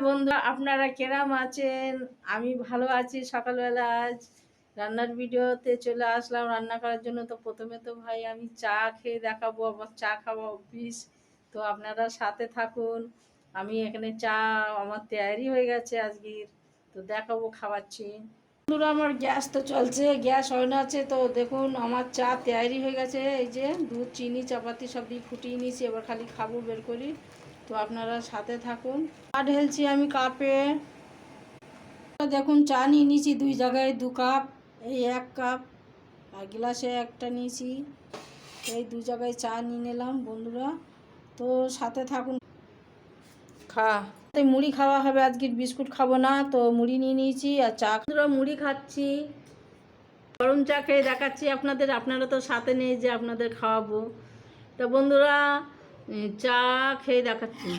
বন্ধু, আপনারা কেরাম আছেন? আমি ভালো আছি। সকালবেলা আজ রান্নার ভিডিওতে চলে আসলাম রান্না করার জন্য। তো প্রথমে তো ভাই আমি চা খেয়ে দেখাবো, আমার চা খাওয়া অভ্যিস। তো আপনারা সাথে থাকুন। আমি এখানে চা আমার তৈরি হয়ে গেছে আজকের, তো দেখাবো খাওয়াচ্ছি। বন্ধুরা, আমার গ্যাস তো চলছে, গ্যাস অন আছে। তো দেখুন আমার চা তৈরি হয়ে গেছে। এই যে দুধ, চিনি, চাপাতি সব দিয়ে ফুটিয়ে নিয়েছি, এবার খালি খাবো বের করি। তো আপনারা সাথে থাকুন। চা ঢেলছি আমি কাপে। দেখুন চা নিয়ে নিয়েছি 2 জায়গায় 2 কাপ, এই 1 কাপ, আর গ্লাসে একটা নিয়েছি। এই 2 জায়গায় চা নিয়ে নিলাম বন্ধুরা। তো সাথে থাকুন। মুড়ি খাওয়া হবে আজকে, বিস্কুট খাবো না। তো মুড়ি নিয়ে নিয়েছি আর চা। বন্ধুরা মুড়ি খাচ্ছি, গরম চা খেয়ে দেখাচ্ছি আপনাদের। আপনারা তো সাথে নেই যে আপনাদের খাওয়াবো। তো বন্ধুরা চা খেয়ে দেখাচ্ছি।